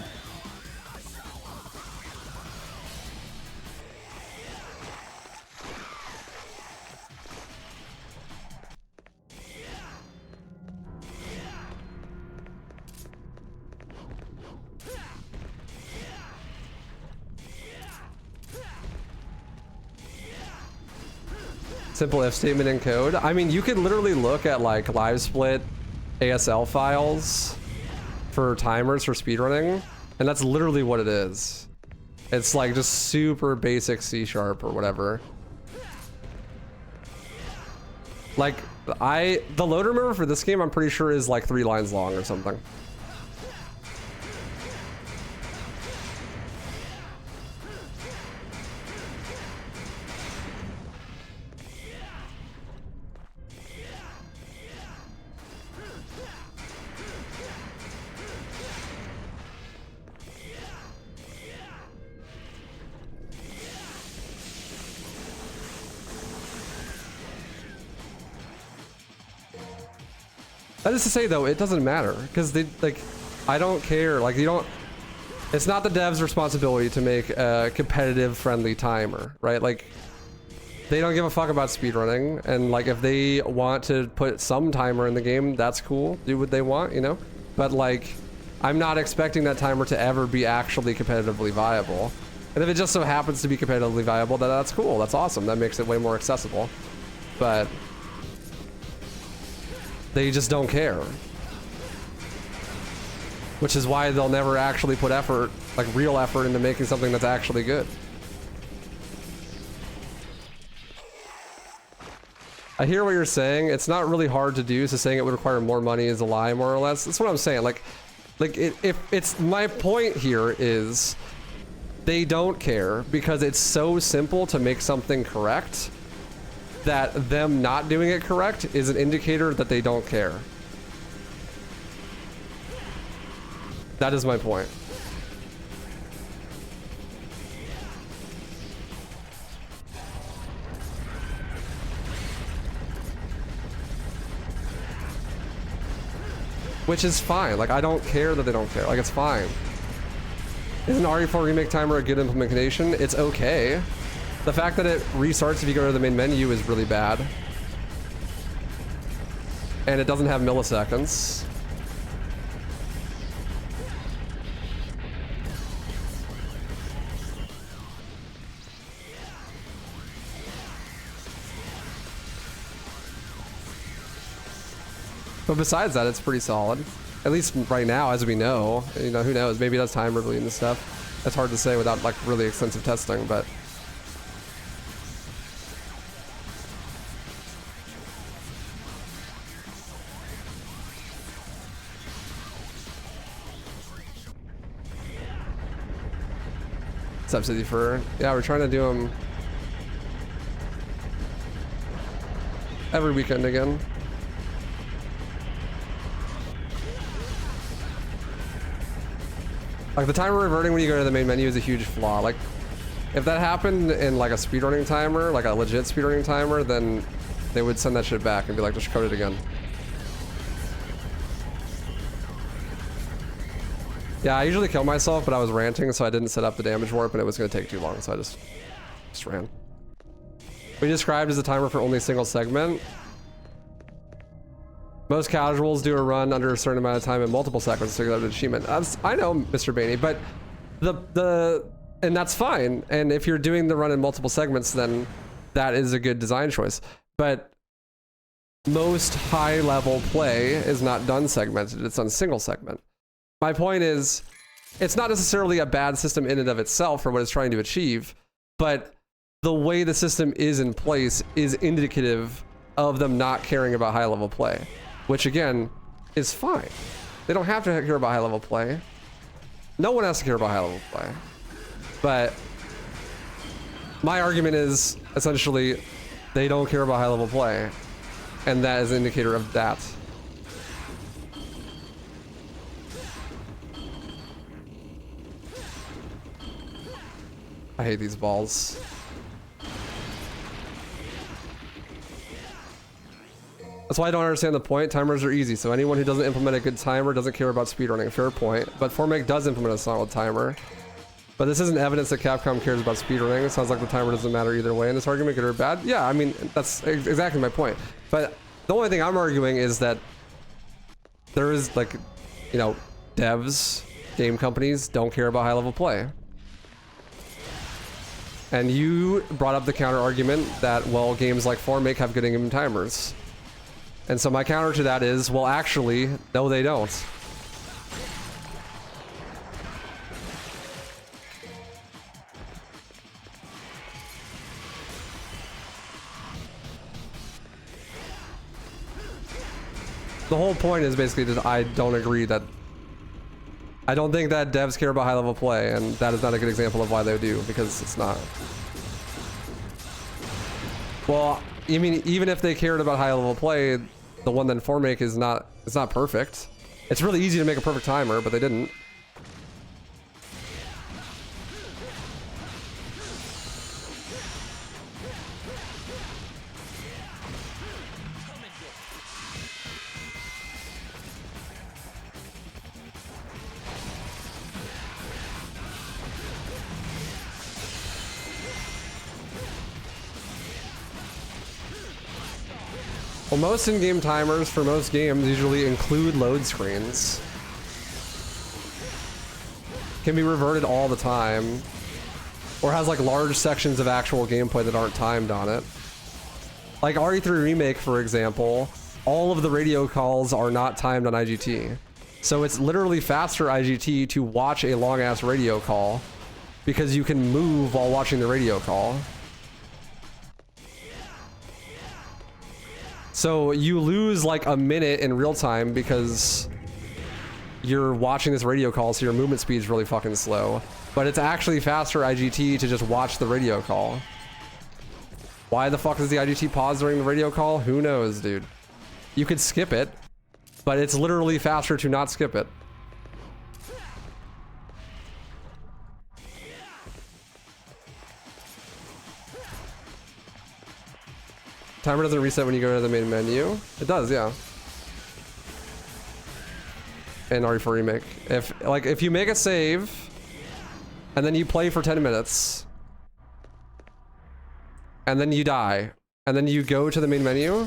Simple if statement in code. I mean, you could literally look at like live split ASL files for timers for speedrunning, and that's literally what it is. It's like just super basic C# or whatever. Like the load remover for this game, I'm pretty sure is like 3 lines long or something. That is to say, though, it doesn't matter because they like, I don't care. Like, you don't. It's not the dev's responsibility to make a competitive, friendly timer, right? Like, they don't give a fuck about speedrunning, and like, if they want to put some timer in the game, that's cool. Do what they want, you know. But like, I'm not expecting that timer to ever be actually competitively viable. And if it just so happens to be competitively viable, then that's cool. That's awesome. That makes it way more accessible. But they just don't care. Which is why they'll never actually put effort, like real effort, into making something that's actually good. I hear what you're saying. It's not really hard to do, so saying it would require more money is a lie, more or less. That's what I'm saying. Like if it's, my point here is they don't care because it's so simple to make something correct that them not doing it correct is an indicator that they don't care. That is my point. Which is fine. Like, I don't care that they don't care. Like, it's fine. Is an RE4 remake timer a good implementation? It's okay. The fact that it restarts if you go to the main menu is really bad. And it doesn't have milliseconds. But besides that, it's pretty solid. At least right now, as we know. You know, who knows? Maybe that's timer bleed and stuff. That's hard to say without like really extensive testing, but Subsidy for, yeah, we're trying to do them every weekend again. Like, the timer reverting when you go to the main menu is a huge flaw. Like, if that happened in like a speedrunning timer, like a legit speedrunning timer, then they would send that shit back and be like, just code it again. Yeah, I usually kill myself, but I was ranting, so I didn't set up the damage warp, and it was going to take too long, so I just ran. We described as a timer for only a single segment. Most casuals do a run under a certain amount of time in multiple segments to get an achievement. I know, Mr. Bainey, but and that's fine. And if you're doing the run in multiple segments, then that is a good design choice. But most high-level play is not done segmented; it's done single segment. My point is, it's not necessarily a bad system in and of itself for what it's trying to achieve, but the way the system is in place is indicative of them not caring about high-level play. Which again, is fine. They don't have to care about high level play. No one has to care about high level play. But my argument is essentially they don't care about high level play. And that is an indicator of that. I hate these balls. That's why I don't understand the point. Timers are easy, so anyone who doesn't implement a good timer doesn't care about speedrunning. Fair point. But Formake does implement a solid timer. But this isn't evidence that Capcom cares about speedrunning. It sounds like the timer doesn't matter either way in this argument, good or bad. Yeah, I mean, that's exactly my point. But the only thing I'm arguing is that there is, like, you know, devs, game companies don't care about high-level play. And you brought up the counter argument that, well, games like Formake have good in-game timers. And so my counter to that is, well, actually, no, they don't. The whole point is basically that I don't agree that... I don't think that devs care about high-level play, and that is not a good example of why they do, because it's not. Well, I mean, even if they cared about high-level play, the one that Formake is not, it's not perfect. It's really easy to make a perfect timer, but they didn't. Well, most in-game timers for most games usually include load screens. Can be reverted all the time. Or has like large sections of actual gameplay that aren't timed on it. Like RE3 Remake, for example, all of the radio calls are not timed on IGT. So it's literally faster IGT to watch a long-ass radio call because you can move while watching the radio call. So you lose like a minute in real time because you're watching this radio call, so your movement speed's really fucking slow. But it's actually faster IGT to just watch the radio call. Why the fuck is the IGT pause during the radio call? Who knows, dude. You could skip it, but it's literally faster to not skip it. Timer doesn't reset when you go to the main menu. It does, yeah. In RE4 Remake. If you make a save and then you play for 10 minutes and then you die and then you go to the main menu,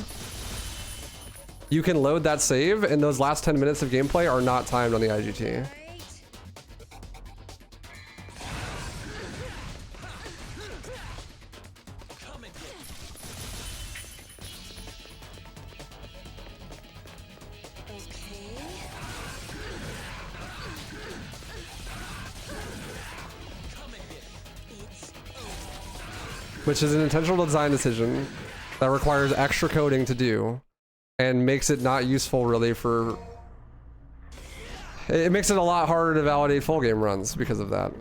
you can load that save and those last 10 minutes of gameplay are not timed on the IGT. Which is an intentional design decision that requires extra coding to do and makes it not useful really for... It makes it a lot harder to validate full game runs because of that.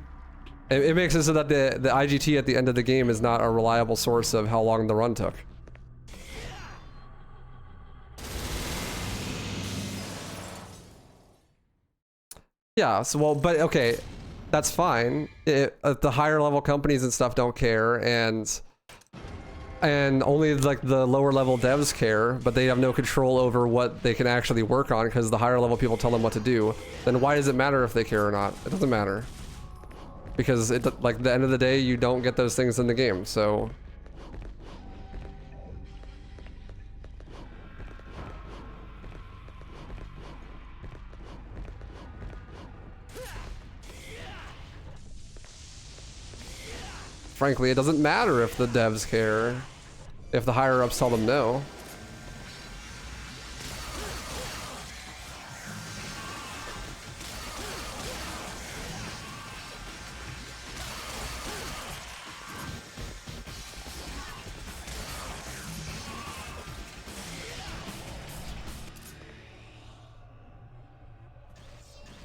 It makes it so that the IGT at the end of the game is not a reliable source of how long the run took. Yeah, so well, but okay. That's fine. The higher level companies and stuff don't care, and only like the lower level devs care, but they have no control over what they can actually work on because the higher level people tell them what to do. Then why does it matter if they care or not? It doesn't matter. Because like at the end of the day, you don't get those things in the game, so... Frankly, it doesn't matter if the devs care, if the higher-ups tell them no.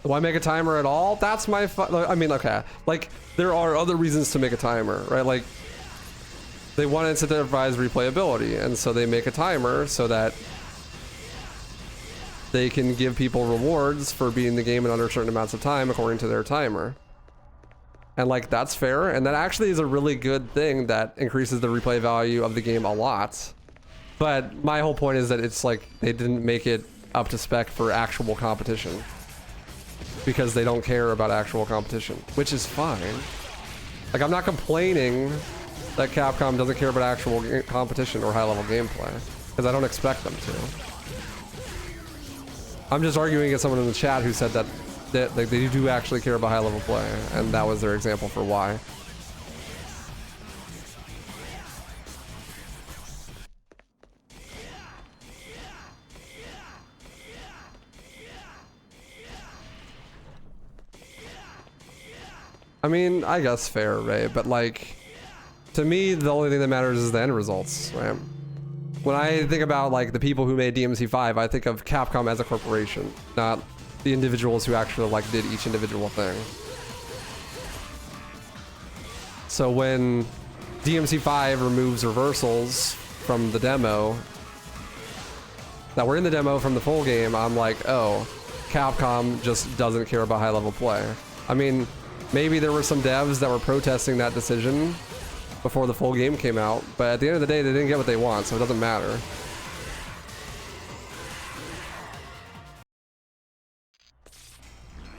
Why make a timer at all? That's my I mean, okay. Like, there are other reasons to make a timer, right? Like, they want to incentivize replayability, and so they make a timer so that they can give people rewards for beating the game in under certain amounts of time according to their timer. And like, that's fair, and that actually is a really good thing that increases the replay value of the game a lot. But my whole point is that it's like, they didn't make it up to spec for actual competition. Because they don't care about actual competition, which is fine. Like, I'm not complaining that Capcom doesn't care about actual competition or high-level gameplay, because I don't expect them to. I'm just arguing against someone in the chat who said that they do actually care about high-level play, and that was their example for why. I mean, I guess fair, right? But like, to me, the only thing that matters is the end results, right? When I think about like the people who made DMC5, I think of Capcom as a corporation, not the individuals who actually like did each individual thing. So when DMC5 removes reversals from the demo, that were in the demo from the full game, I'm like, oh, Capcom just doesn't care about high-level play. I mean, maybe there were some devs that were protesting that decision before the full game came out, but at the end of the day, they didn't get what they want, so it doesn't matter.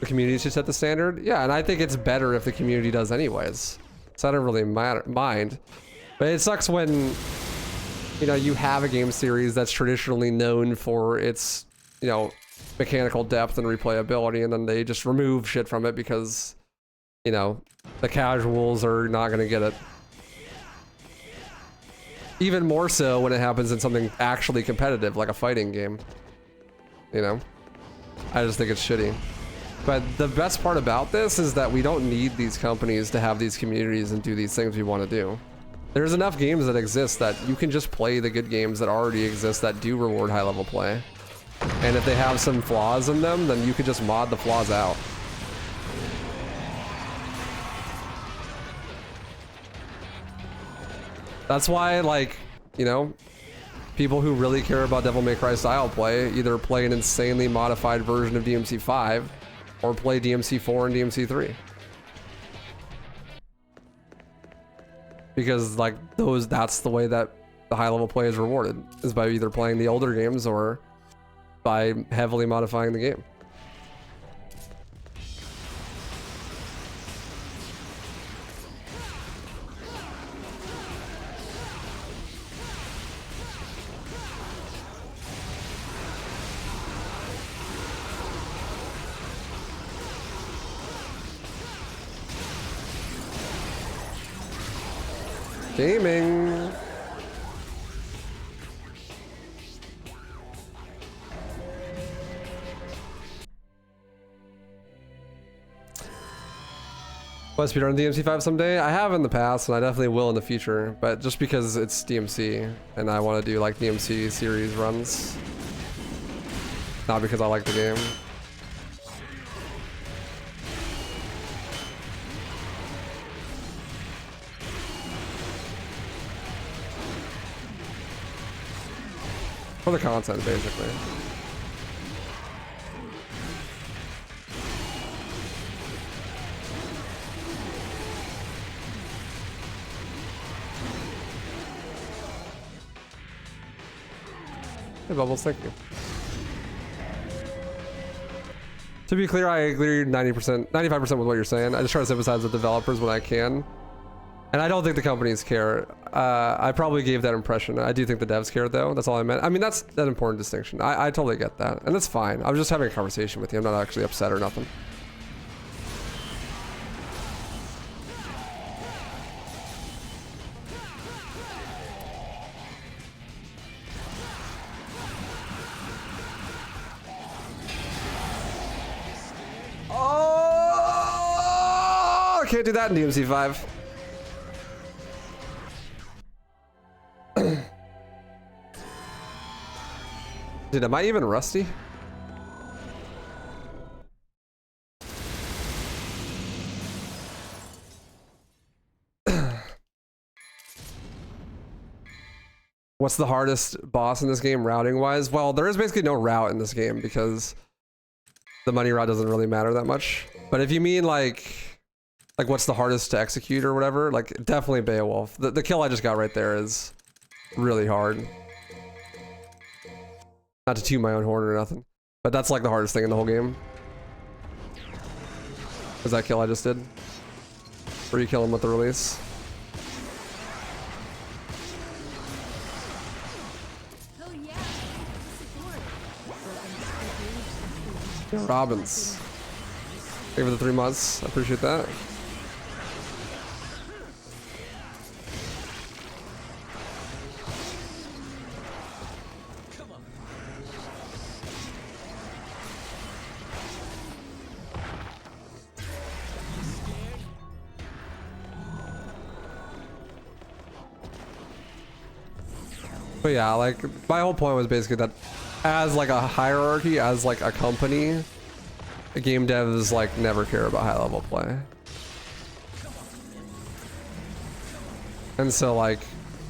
The community should set the standard? Yeah, and I think it's better if the community does anyways. So I don't really mind. But it sucks when you know, you have a game series that's traditionally known for its, you know, mechanical depth and replayability, and then they just remove shit from it because, you know, the casuals are not going to get it. Even more so when it happens in something actually competitive, like a fighting game. You know? I just think it's shitty. But the best part about this is that we don't need these companies to have these communities and do these things we want to do. There's enough games that exist that you can just play the good games that already exist that do reward high level play. And if they have some flaws in them, then you could just mod the flaws out. That's why, like, you know, people who really care about Devil May Cry style play either play an insanely modified version of DMC5 or play DMC4 and DMC3. Because, like, that's the way that the high level play is rewarded, is by either playing the older games or by heavily modifying the game. Gaming. Want to speedrun DMC5 someday? I have in the past, and I definitely will in the future, but just because it's DMC, and I want to do like DMC series runs. Not because I like the game. For the content, basically. Hey, Bubbles, thank you. To be clear, I agree 90%, 95% with what you're saying. I just try to sympathize with developers when I can. And I don't think the companies care. I probably gave that impression. I do think the devs care, though. That's all I meant. I mean, that's an important distinction. I totally get that. And that's fine. I was just having a conversation with you. I'm not actually upset or nothing. Oh, can't do that in DMC5. Dude, am I even rusty? What's the hardest boss in this game routing wise? Well, there is basically no route in this game because the money route doesn't really matter that much. But if you mean like what's the hardest to execute or whatever, like definitely Beowulf. The kill I just got right there is really hard. Not to toot my own horn or nothing, but that's like the hardest thing in the whole game. Was that kill I just did? Where you kill him with the release? Oh yeah. Yeah, Robbins. Thank you for the 3 months. I appreciate that. But yeah, like my whole point was basically that as like a hierarchy, as like a company, game devs like never care about high level play. And so like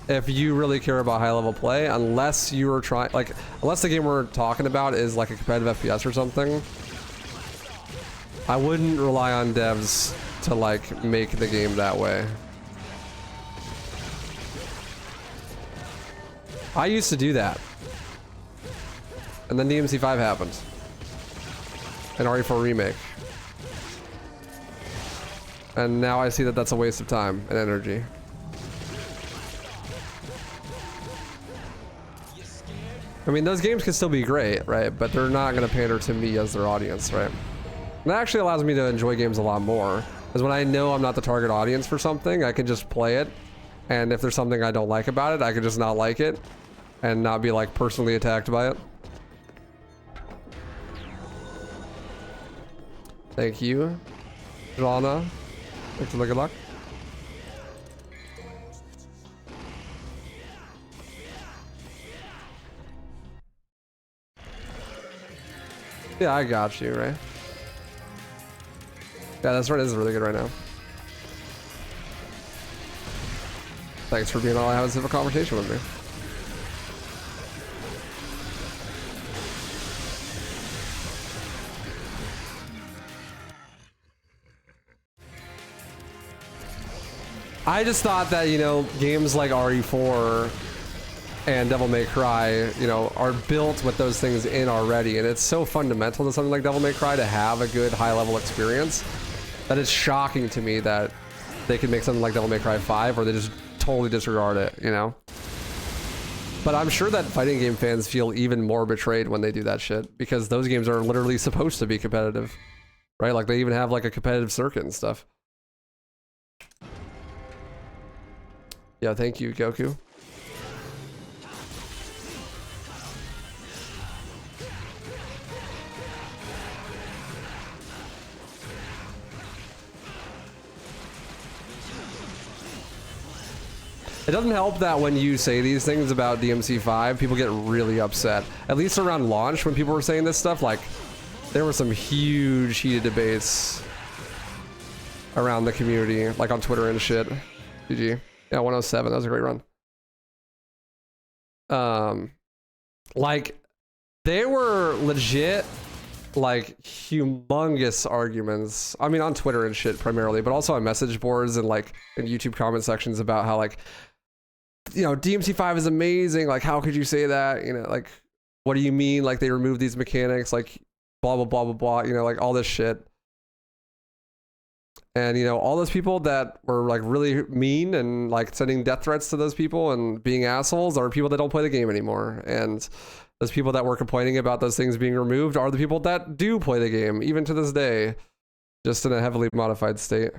if you really care about high level play, unless you are trying, like unless the game we're talking about is like a competitive FPS or something, I wouldn't rely on devs to like make the game that way. I used to do that. And then DMC5 happened. And RE4 Remake. And now I see that that's a waste of time and energy. I mean, those games can still be great, right? But they're not going to pander to me as their audience, right? And that actually allows me to enjoy games a lot more. Because when I know I'm not the target audience for something, I can just play it. And if there's something I don't like about it, I can just not like it. And not be like personally attacked by it. Thank you, Jana. Thanks for the good luck. Yeah, I got you, right? Yeah, that's right. This is really good right now. Thanks for being all I have to have a conversation with me. I just thought that, you know, games like RE4 and Devil May Cry, you know, are built with those things in already, and it's so fundamental to something like Devil May Cry to have a good high-level experience that it's shocking to me that they can make something like Devil May Cry 5 or they just totally disregard it, you know? But I'm sure that fighting game fans feel even more betrayed when they do that shit, because those games are literally supposed to be competitive, right? Like, they even have, like, a competitive circuit and stuff. Yeah, thank you, Goku. It doesn't help that when you say these things about DMC5, people get really upset. At least around launch, when people were saying this stuff, like, there were some huge heated debates around the community, like on Twitter and shit. GG. Yeah, 107, that was a great run. Like, they were legit, like, humongous arguments. I mean, on Twitter and shit primarily, but also on message boards and, like, in YouTube comment sections about how, like, you know, DMC5 is amazing. Like, how could you say that? You know, like, what do you mean? Like, they removed these mechanics, like, blah, blah, blah, blah, blah, you know, like, all this shit. And, you know, all those people that were, like, really mean and, like, sending death threats to those people and being assholes are people that don't play the game anymore. And those people that were complaining about those things being removed are the people that do play the game, even to this day, just in a heavily modified state.